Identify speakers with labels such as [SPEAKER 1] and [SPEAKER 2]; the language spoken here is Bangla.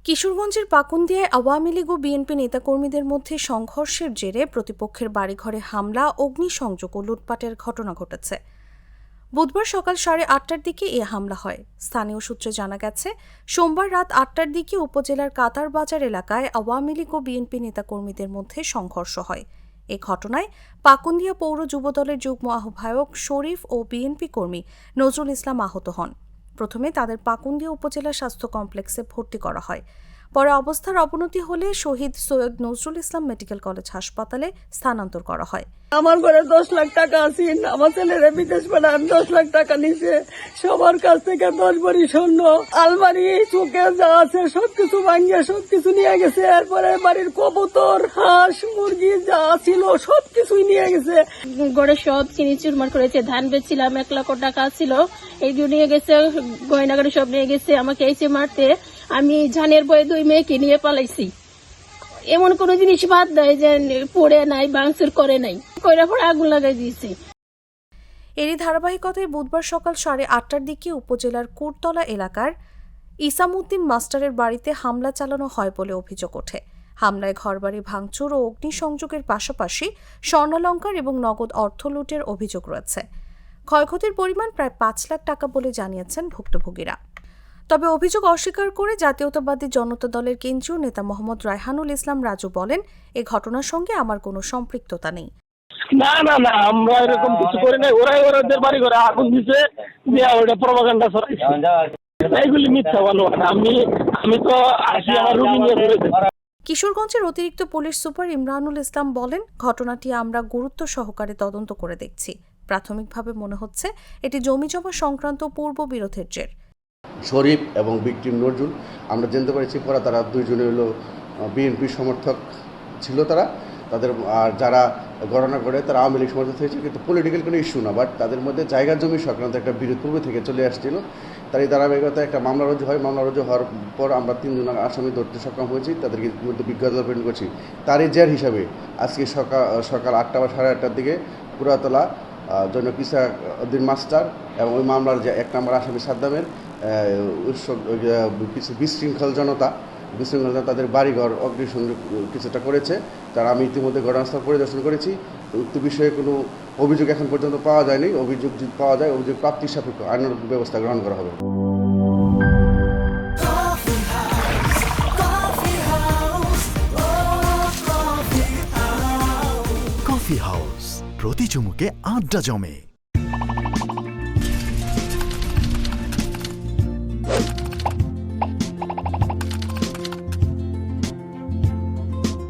[SPEAKER 1] কিশোরগঞ্জের পাকুন্দিয়ায় আওয়ামী লীগ ও বিএনপি নেতাকর্মীদের মধ্যে সংঘর্ষের জেরে প্রতিপক্ষের বাড়িঘরে হামলা, অগ্নিসংযোগ ও লুটপাটের ঘটনা ঘটেছে। বুধবার সকাল 8:30টার দিকে এ হামলা হয়। স্থানীয় সূত্রে জানা গেছে, সোমবার রাত 8টার দিকে উপজেলার কাতারবাজার এলাকায় আওয়ামী লীগ ও বিএনপি নেতাকর্মীদের মধ্যে সংঘর্ষ হয়। এ ঘটনায় পাকুন্দিয়া পৌর যুবদলের যুগ্ম আহ্বায়ক শরীফ ও বিএনপি কর্মী নজরুল ইসলাম আহত হন। প্রথমে তাদের পাকুন্দিয়া উপজেলা স্বাস্থ্য কমপ্লেক্সে ভর্তি করা হয়। পরে অবস্থার অবনতি হলে শহীদ সৈয়দ নজরুল ইসলাম মেডিকেল কলেজ হাসপাতালে স্থানান্তর করা হয়।
[SPEAKER 2] আমার ঘরে 10 লাখ টাকা আছে, আমার ছেলেরা বিদেশ পাঠান 10 লাখ টাকা নিছে, সবার কাছ থেকে 10 ভরি স্বর্ণ, আলমারি, চোখে যা আছে সবকিছু ভাঙিয়ে সবকিছু নিয়ে গেছে। এরপরে বাড়ির কবুতর, হাঁস, মুরগি যা ছিল সবকিছুই নিয়ে গেছে।
[SPEAKER 3] ঘরে সব চিনি চুরমার করেছে। ধান বেচছিলাম, 1 লাখ টাকা ছিল, এইগুলো নিয়ে গেছে, গয়নাগাড়ি সব নিয়ে গেছে। আমাকে এসে মারতে আমি জানের বয়ে 2 মেয়েকে নিয়ে পালাইছি। এমন কোন জিনিস বাদ দেয় যে পড়ে নাই, ভাঙচুর করে নাই, কইরা পরে আগুন লাগাই দিয়েছে।
[SPEAKER 1] এরই ধারাবাহিকতায় বুধবার সকাল 8:30টার দিকে উপজেলার কুরতলা এলাকার ইসামউদ্দিন মাস্টারের বাড়িতে হামলা চালানো হয় বলে অভিযোগ ওঠে। হামলায় ঘরবাড়ি ভাঙচুর ও অগ্নিসংযোগের পাশাপাশি স্বর্ণালংকার এবং নগদ অর্থ লুটের অভিযোগ রয়েছে। ক্ষয়ক্ষতির পরিমাণ প্রায় 5 লাখ টাকা বলে জানিয়েছেন ভুক্তভোগীরা। তবে অভিযোগ অস্বীকার করে জাতীয়তাবাদী জনতা দলের কেন্দ্রীয় নেতা মোহাম্মদ রায়হানুল ইসলাম রাজু বলেন, এ ঘটনার সঙ্গে আমার কোনো সম্পৃক্ততা নেই।
[SPEAKER 4] না, আমরা এরকম কিছু করি নাই। ওদের বাড়ি ঘরে আগুন দিছে, দিয়া ওটা প্রপাগান্ডা ছড়াইছে। এইগুলি মিথ্যা বলো। আমি তো আসি আমার রুগী নিয়ে ঘুরেছি।
[SPEAKER 1] কিশোরগঞ্জের অতিরিক্ত পুলিশ সুপার ইমরানুল ইসলাম বলেন, ঘটনাটি আমরা গুরুত্ব সহকারে তদন্ত করে দেখছি। প্রাথমিকভাবে মনে হচ্ছে এটি জমিজমা সংক্রান্ত পূর্ব বিরোধের জের।
[SPEAKER 5] শরীফ এবং ভিকটিম নজরুল, আমরা জানতে পারছি পরে তারা দুইজনে হলো বিএনপি সমর্থক ছিল। তাদের আর যারা ঘটনা করে তারা আওয়ামী লীগ সমর্থক হয়েছে, কিন্তু পলিটিক্যাল কোনো ইস্যু না, বাট তাদের মধ্যে জায়গা জমি সংক্রান্ত একটা বিরোধ পূর্ব থেকে চলে আসছিল। তার এই ধারাবাহিকতায় একটা মামলা রুজু হয়। মামলা রুজু হওয়ার পর আমরা 3 জন আসামি ধরতে সক্ষম হয়েছি, তাদেরকে মধ্যে বিজ্ঞতা প্রেরণ করছি। তারই জের হিসাবে আজকে সকাল 8টা বা 8:30টার দিকে পুরাতলা জৈনক ইসামউদ্দিন মাস্টার এবং ওই মামলার যে 1 নম্বর আসামি সাদ্দামের কিছু বিশৃঙ্খল জনতা তাদের বাড়িঘর অগ্নিসংযোগ কিছুটা করেছে, তারা আমি ইতিমধ্যে ঘটনাস্থল পরিদর্শন করেছি। উক্ত বিষয়ে কোনো অভিযোগ এখন পর্যন্ত পাওয়া যায়নি। অভিযোগ যদি পাওয়া যায়, অভিযোগ প্রাপ্তির সাপেক্ষে আইনানুগ ব্যবস্থা গ্রহণ করা হবে।
[SPEAKER 6] কফি হাউস, প্রতি চুমুকে আড্ডা জমে।